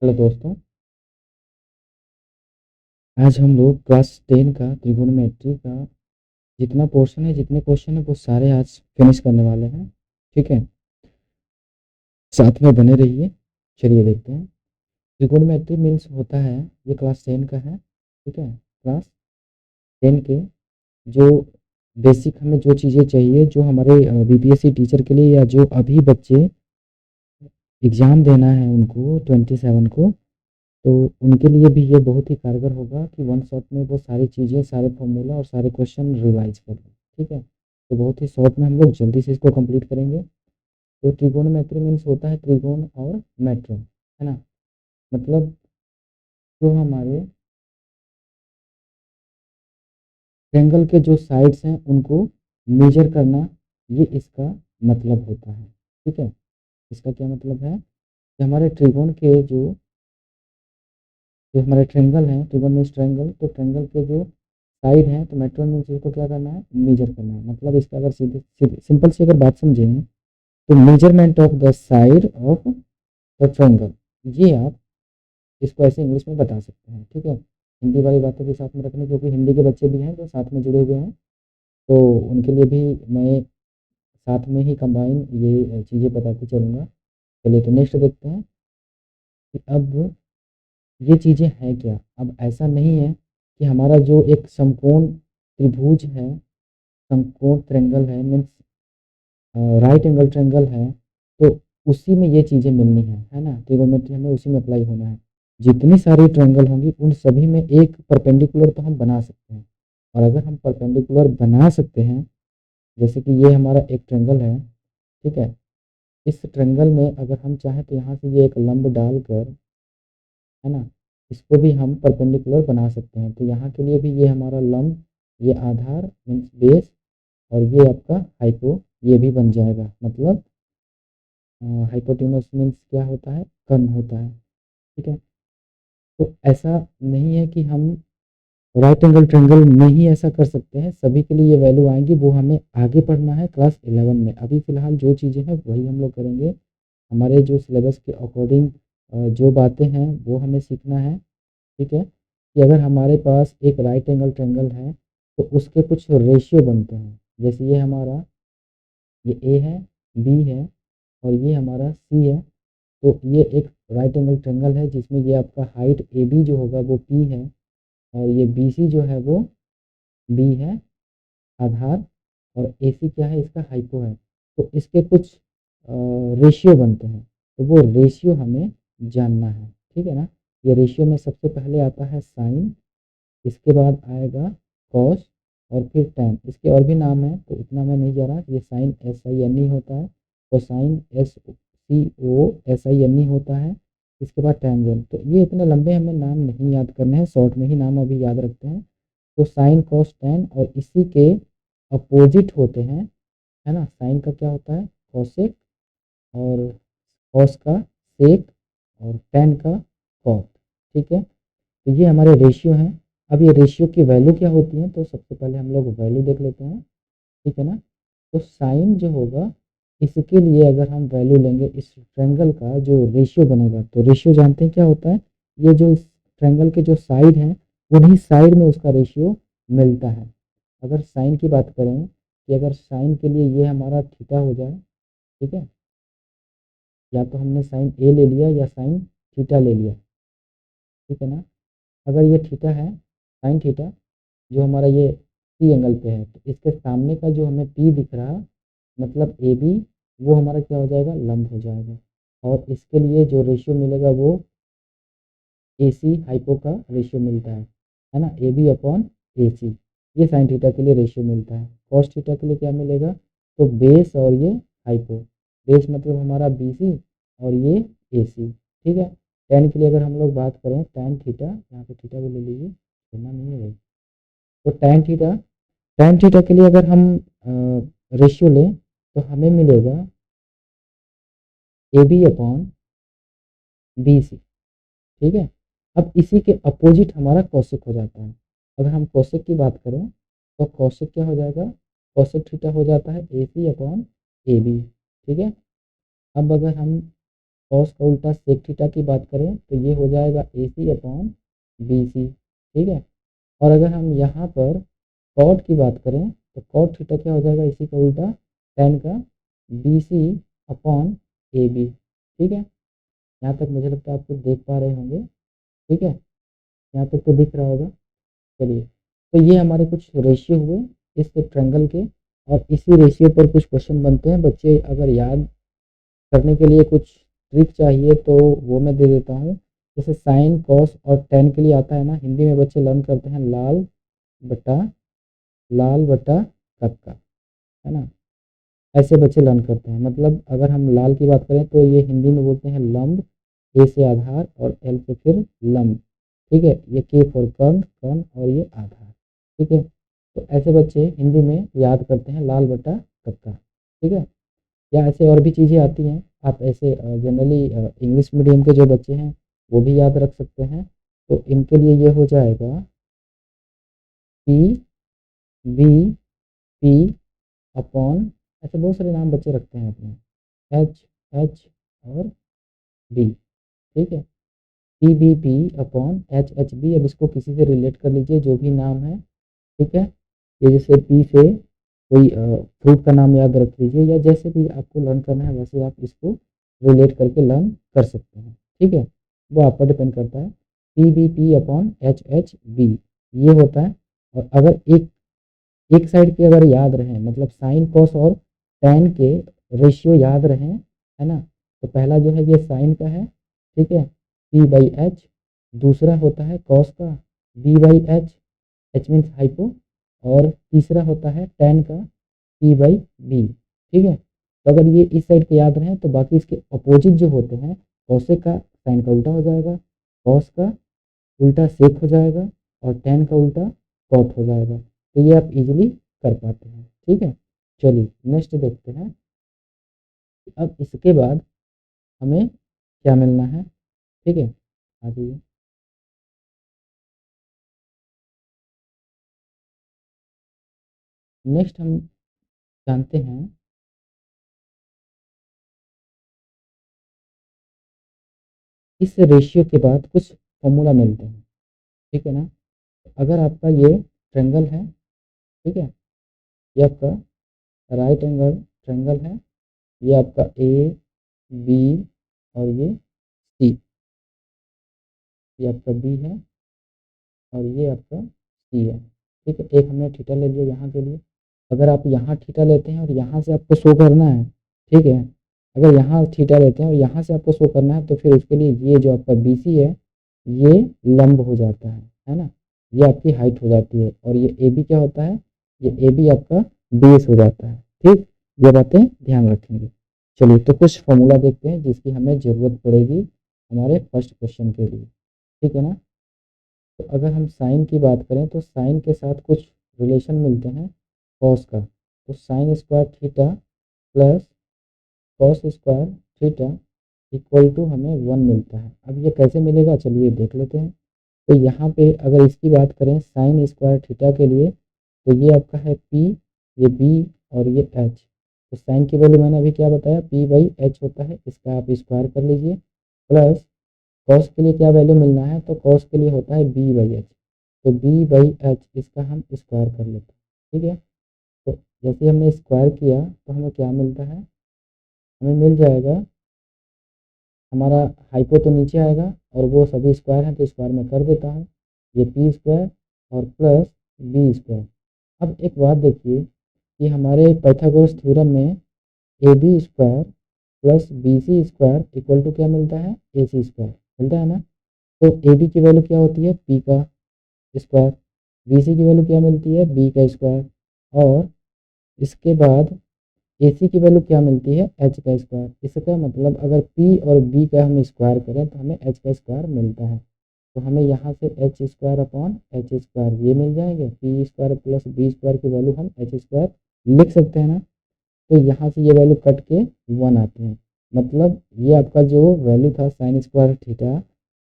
Hello दोस्तों। आज हम लोग क्लास 10 का त्रिकोणमिति का जितना पोर्शन है, जितने क्वेश्चन है वो सारे आज फिनिश करने वाले हैं। ठीक है, साथ में बने रहिए। चलिए देखते हैं। त्रिकोणमिति मीन्स होता है, ये क्लास 10 का है। ठीक है, क्लास 10 के जो बेसिक हमें जो चीज़ें चाहिए, जो हमारे बीपीएससी टीचर के लिए या जो अभी बच्चे एग्ज़ाम देना है उनको 27 को, तो उनके लिए भी ये बहुत ही कारगर होगा कि वन शॉट में वो सारी चीज़ें, सारे फॉर्मूला और सारे क्वेश्चन रिवाइज कर लें। ठीक है, तो बहुत ही शॉर्ट में हम लोग जल्दी से इसको कंप्लीट करेंगे। तो ट्रिगोनोमेट्री मीन्स होता है त्रिकोण और मेट्रो, है ना। मतलब जो हमारे ट्रायंगल के जो साइड्स हैं उनको मेजर करना, ये इसका मतलब होता है। ठीक है, इसका क्या मतलब है कि हमारे त्रिकोण के जो हमारे ट्रायंगल हैं, त्रिकोण मीन्स ट्रायंगल, तो ट्रायंगल के जो साइड है, तो मेट्रो मीन्स इसको क्या करना है, मेजर करना है। मतलब इसका अगर सीधे सिंपल सी अगर बात समझें, तो measurement of the side of the triangle, ये आप इसको ऐसे इंग्लिश में बता सकते हैं। ठीक है, हिंदी वाली बातें भी साथ में रखनी, क्योंकि हिंदी के बच्चे भी हैं जो साथ में जुड़े हुए हैं, तो उनके लिए भी मैं साथ में ही कंबाइन ये चीज़ें बताते चलूँगा। चलिए तो नेक्स्ट देखते हैं कि अब ये चीज़ें हैं क्या। अब ऐसा नहीं है कि हमारा जो एक समकोण त्रिभुज है, समकोण ट्रायंगल है, मीन्स राइट एंगल ट्रायंगल है, तो उसी में ये चीज़ें मिलनी है ना। ट्रिगोनोमेट्री हमें उसी में अप्लाई होना है। जितनी सारी ट्रायंगल होंगी उन सभी में एक परपेंडिकुलर तो हम बना सकते हैं। और अगर हम परपेंडिकुलर बना सकते हैं, जैसे कि ये हमारा एक ट्रायंगल है। ठीक है, इस ट्रायंगल में अगर हम चाहें तो यहाँ से ये एक लंब डालकर, है ना, इसको भी हम परपेंडिकुलर बना सकते हैं। तो यहाँ के लिए भी ये हमारा लंब, ये आधार मीन्स बेस, और ये आपका हाइपो, ये भी बन जाएगा। मतलब हाइपोटेन्यूस मीन्स क्या होता है, कर्ण होता है। ठीक है, तो ऐसा नहीं है कि हम राइट एंगल ट्रायंगल में ही ऐसा कर सकते हैं, सभी के लिए ये वैल्यू आएंगी। वो हमें आगे पढ़ना है क्लास 11 में। अभी फ़िलहाल जो चीज़ें हैं वही हम लोग करेंगे। हमारे जो सिलेबस के अकॉर्डिंग जो बातें हैं वो हमें सीखना है। ठीक है, कि अगर हमारे पास एक राइट एंगल ट्रायंगल है तो उसके कुछ रेशियो बनते हैं। जैसे ये हमारा, ये ए है, बी है, और ये हमारा सी है। तो ये एक राइट एंगल ट्रायंगल है जिसमें ये आपका हाइट ए बी जो होगा वो पी है, और ये बी सी जो है वो बी है, आधार, और ए सी क्या है, इसका हाइपो है। तो इसके कुछ रेशियो बनते हैं, तो वो रेशियो हमें जानना है। ठीक है ना। ये रेशियो में सबसे पहले आता है साइन, इसके बाद आएगा कॉस, और फिर टैन। इसके और भी नाम है तो इतना मैं नहीं जा रहा। ये sign S I N E होता है, cosine S C O S I N E होता है, इसके बाद टैंजेंट। तो ये इतने लंबे हमें नाम नहीं याद करने हैं, शॉर्ट में ही नाम अभी याद रखते हैं। तो साइन कॉस टैन, और इसी के अपोजिट होते हैं, है ना। साइन का क्या होता है, कॉसेक, और कॉस का सेक, और टैन का कॉट। ठीक है, तो ये हमारे रेशियो हैं। अब ये रेशियो की वैल्यू क्या होती है, तो सबसे पहले हम लोग वैल्यू देख लेते हैं। ठीक है ना। तो साइन जो होगा, इसके लिए अगर हम वैल्यू लेंगे, इस ट्रायंगल का जो रेशियो बनेगा, तो रेशियो जानते हैं क्या होता है, ये जो इस ट्रायंगल के जो साइड हैं उन्हीं साइड में उसका रेशियो मिलता है। अगर साइन की बात करें कि अगर साइन के लिए ये हमारा थीटा हो जाए, ठीक है, या तो हमने साइन ए ले लिया या साइन थीटा ले लिया। ठीक है ना। अगर ये थीटा है, साइन थीटा, जो हमारा ये सी एंगल पे है, तो इसके सामने का जो हमें पी दिख रहा, मतलब ए बी, वो हमारा क्या हो जाएगा, लंब हो जाएगा। और इसके लिए जो रेशियो मिलेगा वो ए सी हाइपो का रेशियो मिलता है ना, ए बी अपॉन ए सी। ये साइन थीटा के लिए रेशियो मिलता है। कॉस थीटा के लिए क्या मिलेगा, तो बेस और ये हाइपो, बेस मतलब हमारा बी सी, और ये ए सी। ठीक है, टेन के लिए अगर हम लोग बात करें, टेन थीटा, यहाँ पे थीटा भी ले लीजिए, छोड़ना नहीं है भाई। तो टेन थीटा के लिए अगर हम रेशियो लें, तो हमें मिलेगा A B upon B C. ठीक है, अब इसी के अपोजिट हमारा कौशिक हो जाता है। अगर हम कौशिक की बात करें, तो कौशिक क्या हो जाएगा, कौशिक थीटा हो जाता है ए सी अपॉन ए बी। ठीक है, अब अगर हम कॉस का उल्टा सेक थीटा की बात करें तो ये हो जाएगा AC अपॉन BC, ठीक है। और अगर हम यहाँ पर कॉट की बात करें तो कॉट थीटा क्या हो जाएगा, इसी का उल्टा tan का BC अपॉन AB, ठीक है। यहाँ तक मुझे लगता है आप लोग देख पा रहे होंगे, ठीक है, यहाँ तक तो दिख रहा होगा। चलिए, तो ये हमारे कुछ रेशियो हुए इस ट्रायंगल के, और इसी रेशियो पर कुछ क्वेश्चन बनते हैं। बच्चे अगर याद करने के लिए कुछ ट्रिक चाहिए तो वो मैं दे देता हूँ। जैसे साइन कॉस और टेन के लिए आता है ना, हिंदी में बच्चे लर्न करते हैं बटा लाल बटा कक्का, है ना, ऐसे बच्चे लर्न करते हैं। मतलब अगर हम लाल की बात करें तो ये हिंदी में बोलते हैं लंब, ए से आधार और एल से फिर लंब, ठीक है। ये के फॉर कर्ण, कर्ण और ये आधार, ठीक है। तो ऐसे बच्चे हिंदी में याद करते हैं लाल बटा कक्का, ठीक है। या ऐसे और भी चीज़ें आती हैं, आप ऐसे जनरली इंग्लिश मीडियम के जो बच्चे हैं वो भी याद रख सकते हैं। तो इनके लिए ये हो जाएगा पी बी पी अपॉन, ऐसे बहुत सारे नाम बच्चे रखते हैं अपने, एच एच और बी, ठीक है। P B P upon H H B, अब इसको किसी से रिलेट कर लीजिए जो भी नाम है, ठीक है। ये जैसे पी से कोई फ्रूट का नाम याद रख लीजिए, या जैसे भी आपको लर्न करना है वैसे आप इसको रिलेट करके लर्न कर सकते हैं, ठीक है। वो आप पर डिपेंड करता है। P B P upon H H B ये होता है। और अगर एक एक साइड के अगर याद रहे, मतलब साइन कॉस और टैन के रेशियो याद रहें, है ना, तो पहला जो है ये साइन का है, ठीक है, पी बाई एच। दूसरा होता है कॉस का, B by H, H means hypo. और तीसरा होता है टैन का, पी बाई बी, ठीक है। तो अगर ये इस साइड के याद रहें तो बाकी इसके अपोजिट जो होते हैं, कॉसेक का साइन का उल्टा हो जाएगा, कॉस का उल्टा सेक हो जाएगा और टैन का उल्टा कॉट हो जाएगा। तो ये आप इजीली कर पाते हैं, ठीक है। चलिए नेक्स्ट देखते हैं। अब इसके बाद हमें क्या मिलना है, ठीक है, आ जाइए। नेक्स्ट हम जानते हैं इस रेशियो के बाद कुछ फॉर्मूला मिलते हैं, ठीक है ना। अगर आपका ये ट्रायंगल है, ठीक है, ये आपका राइट एंगल ट्रायंगल है, ये आपका ए बी और ये सी, ये आपका बी है और ये आपका सी है, ठीक है। एक हमने थीटा ले लिया यहाँ के लिए। अगर आप यहाँ थीटा लेते हैं और यहाँ से आपको शो करना है, ठीक है, अगर यहाँ थीटा लेते हैं और यहाँ से आपको शो करना है तो फिर उसके लिए ये जो आपका बी सी है ये लंब हो जाता है ना, ये आपकी हाइट हो जाती है। और ये ए बी क्या होता है, ये ए बी आपका बेस हो जाता है, ठीक। ये बातें ध्यान रखेंगे। चलिए तो कुछ फॉर्मूला देखते हैं जिसकी हमें ज़रूरत पड़ेगी हमारे फर्स्ट क्वेश्चन के लिए, ठीक है ना। तो अगर हम साइन की बात करें तो साइन के साथ कुछ रिलेशन मिलते हैं कॉस का। तो sine square theta plus cos square theta equal to हमें 1 मिलता है। अब ये कैसे मिलेगा चलिए देख लेते हैं। तो यहाँ पे अगर इसकी बात करें साइन स्क्वायर थीटा के लिए तो ये आपका है पी, ये बी और ये एच। तो साइन की वैल्यू मैंने अभी क्या बताया, पी बाई एच होता है, इसका आप स्क्वायर कर लीजिए। प्लस कॉस के लिए क्या वैल्यू मिलना है, तो कॉस के लिए होता है बी बाई एच। तो बी बाई एच इसका हम स्क्वायर कर लेते हैं, ठीक है। तो जैसे हमने स्क्वायर किया तो हमें क्या मिलता है, हमें मिल जाएगा हमारा हाइपो तो नीचे आएगा और वो सभी स्क्वायर हैं तो स्क्वायर में कर देता हूँ, ये पी स्क्वायर और प्लस बी स्क्वायर। अब एक बात देखिए कि हमारे पाइथागोरस थ्योरम में A B square plus B C square equal to क्या मिलता है, ए सी स्क्वायर मिलता है ना। तो ए बी की वैल्यू क्या होती है, पी का स्क्वायर, बी सी की वैल्यू क्या मिलती है, बी का स्क्वायर, और इसके बाद ए सी की वैल्यू क्या मिलती है, एच का स्क्वायर। इसका मतलब अगर पी और बी का हम स्क्वायर करें तो हमें एच का स्क्वायर मिलता है। तो हमें यहाँ से H square upon H square ये मिल जाएंगे, P square plus B square की वैल्यू हम एच स्क्वायर लिख सकते हैं ना। तो यहाँ से ये वैल्यू कट के 1 आते हैं। मतलब ये आपका जो वैल्यू था sign square theta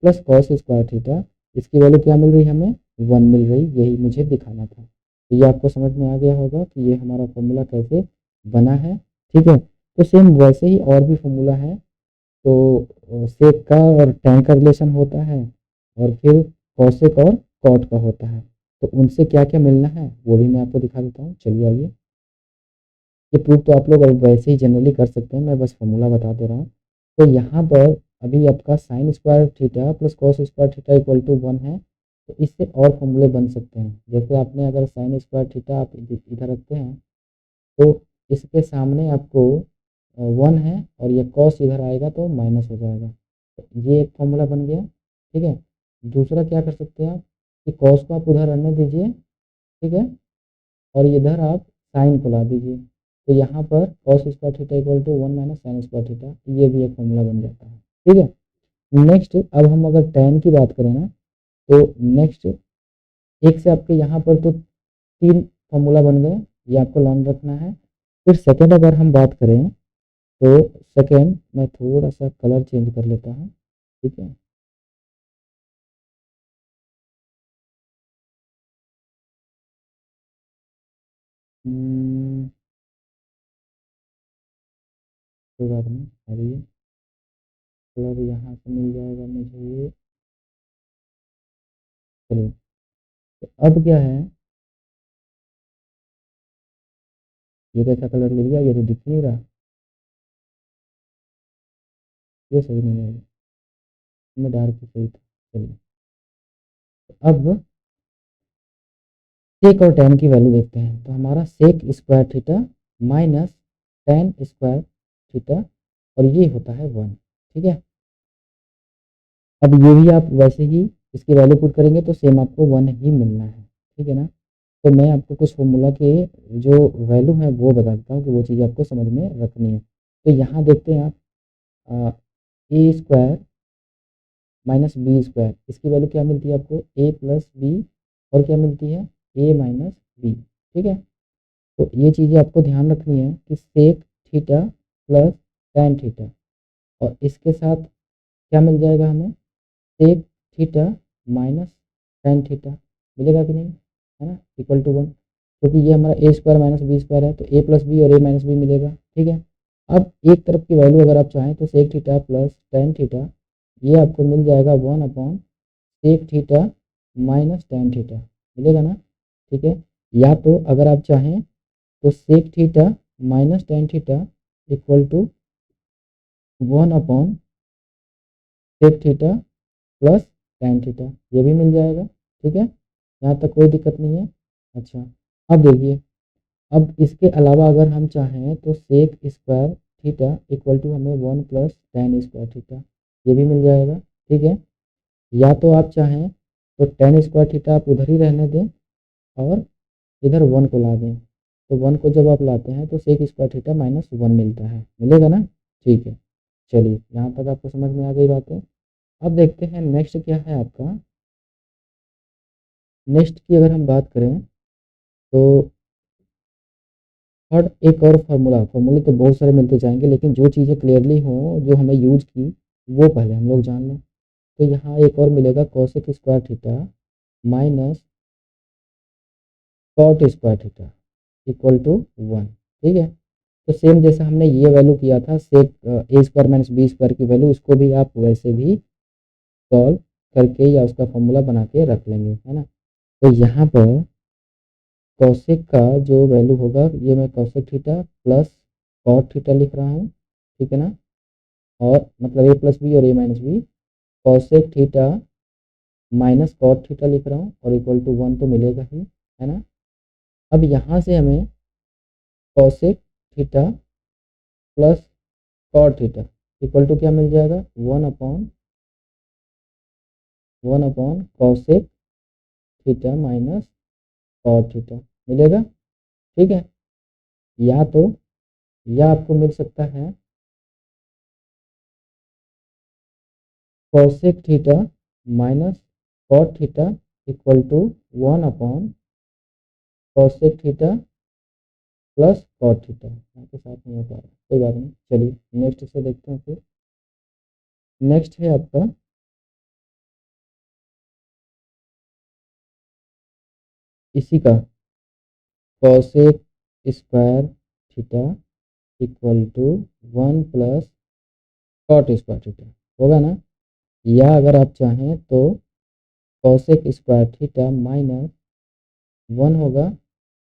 plus cos square theta, इसकी वैल्यू क्या मिल रही है हमें, 1 मिल रही, यही मुझे दिखाना था। तो ये आपको समझ में आ गया होगा कि ये हमारा फॉर्मूला कैसे बना है, ठीक है। तो सेम वैसे ही और भी फॉर्मूला है, तो सेक का और टैन का रिलेशन होता है और फिर कॉसेक और कॉट का होता है। तो उनसे क्या क्या मिलना है वो भी मैं आपको दिखा देता हूँ। चलिए आइए, ये प्रूफ तो आप लोग अब वैसे ही जनरली कर सकते हैं, मैं बस फॉर्मूला बता दे रहा हूँ। तो यहाँ पर अभी आपका sine square theta plus cos square theta equal to 1 है। तो इससे और फॉर्मूले बन सकते हैं, जैसे आपने अगर साइन स्क्वायर थीटा आप इधर रखते हैं तो इसके सामने आपको 1 है और ये कॉस इधर आएगा तो माइनस हो जाएगा। तो ये एक फॉर्मूला बन गया। ठीक है, दूसरा क्या कर सकते हैं आप कि कॉस को आप उधर रहने दीजिए, ठीक है, और इधर आप साइन को ला दीजिए। तो यहाँ पर cos square theta equal to 1 minus sine square theta, ये भी एक फॉर्मूला बन जाता है। ठीक है, नेक्स्ट अब हम अगर tan की बात करें ना, तो नेक्स्ट एक से आपके यहाँ पर तो 3 फॉर्मूला बन गए, ये आपको लर्न रखना है। फिर सेकेंड अगर हम बात करें तो सेकेंड मैं थोड़ा सा कलर चेंज कर लेता हूँ। ठीक है, कोई बात नहीं, अभी कलर यहाँ से मिल जाएगा मुझे। चलिए, तो अब क्या है, ये कैसा कलर मिल गया, ये तो दिख नहीं रहा, ये सही नहीं है, मैं डार्क ही सही था। चलिए, तो अब सेक और टैन की वैल्यू देखते हैं। तो हमारा sec square theta minus tan square theta और ये होता है 1। ठीक है, अब ये भी आप वैसे ही इसकी वैल्यू पुट करेंगे तो सेम आपको 1 ही मिलना है। ठीक है ना, तो मैं आपको कुछ फॉर्मूला के जो वैल्यू है वो बता देता हूँ कि वो चीज़ आपको समझ में रखनी है। तो यहाँ देखते हैं आप ए स्क्वायर माइनस बी स्क्वायर, इसकी वैल्यू क्या मिलती है आपको, ए प्लस बी, और क्या मिलती है, ए माइनस बी। ठीक है, तो ये चीज़ें आपको ध्यान रखनी है कि sec theta plus tan theta, और इसके साथ क्या मिल जाएगा हमें, sec theta minus tan theta, मिलेगा कि नहीं, है ना, इक्वल टू 1, क्योंकि ये हमारा ए स्क्वायर माइनस बी स्क्वायर है, तो ए प्लस बी और ए माइनस बी मिलेगा। ठीक है, अब एक तरफ की वैल्यू अगर आप चाहें तो sec theta plus tan theta, ये आपको मिल जाएगा 1 upon sec theta minus tan theta, मिलेगा ना। ठीक है, या तो अगर आप चाहें तो sec theta minus tan theta equal to 1 upon sec theta plus tan theta, ये भी मिल जाएगा। ठीक है, यहाँ तक कोई दिक्कत नहीं है। अच्छा, अब देखिए, अब इसके अलावा अगर हम चाहें तो sec square theta equal to हमें 1 प्लस टैन स्क्वायर थीटा, ये भी मिल जाएगा। ठीक है, या तो आप चाहें तो टैन स्क्वायर थीटा आप उधर ही रहने दें और इधर 1 को ला दें। तो 1 को जब आप लाते हैं तो सेक स्क्वायर थीटा माइनस 1 मिलता है, मिलेगा ना। ठीक है, चलिए यहाँ तक आपको समझ में आ गई बातें। अब देखते हैं नेक्स्ट क्या है आपका। नेक्स्ट की अगर हम बात करें तो थर्ड एक और फार्मूला, फार्मूले तो बहुत सारे मिलते जाएंगे लेकिन जो चीज़ें क्लियरली हों जो हमें यूज की वो पहले हम लोग जान लें। तो यहाँ एक और मिलेगा cosec square theta minus cot square theta equal to 1। ठीक है, तो सेम जैसे हमने ये वैल्यू किया था सेक ए स्क्वायर माइनस बी स्क्वायर की वैल्यू, इसको भी आप वैसे भी सॉल्व करके या उसका फॉर्मूला बना के रख लेंगे, है ना। तो यहाँ पर कॉसेक का जो वैल्यू होगा, ये मैं cosec theta plus cot theta लिख रहा हूँ। ठीक है ना, और मतलब ए प्लस बी और A minus B, cosec theta minus cot theta लिख रहा हूँ और इक्वल टू 1 तो मिलेगा ही, है ना। अब यहाँ से हमें cosec theta plus cot theta equal to क्या मिल जाएगा, 1 upon cosec theta minus cot theta मिलेगा। ठीक है, या तो या आपको मिल सकता है cosec theta minus cot theta equal to 1 upon cosec theta plus cot theta, यहाँ के साथ नहीं हो पा रहा, कोई बात नहीं। चलिए नेक्स्ट से देखते हैं। फिर नेक्स्ट है आपका इसी का cosec square theta equal to 1 plus cot square theta होगा ना। या अगर आप चाहें तो कॉसेक स्क्वायर थीटा माइनस 1 होगा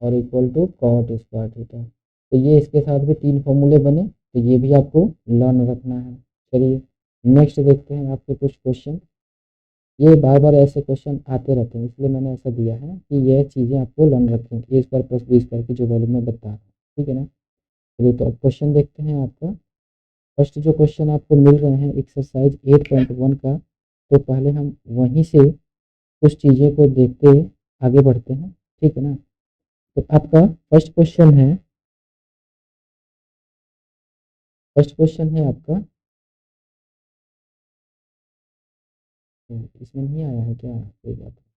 और equal to cot square theta. तो ये इसके साथ भी 3 फॉर्मूले बने, तो ये भी आपको लर्न रखना है। चलिए नेक्स्ट देखते हैं आपके कुछ क्वेश्चन। ये बार बार ऐसे क्वेश्चन आते रहते हैं, इसलिए मैंने ऐसा दिया है कि ये चीज़ें आपको लर्न रखें, ए स्क्वायर प्लस बी स्क्वायर की जो वैल्यू मैं बता रहा हूँ, ठीक है ना। चलिए तो अब क्वेश्चन देखते हैं आपका। फर्स्ट जो क्वेश्चन आपको मिल रहे हैं एक्सरसाइज 8.1 का, तो पहले हम वहीं से कुछ चीज़ें को देखते आगे बढ़ते हैं, ठीक है ना। तो आपका फर्स्ट क्वेश्चन है आपका, इसमें नहीं आया है क्या, कोई बात नहीं।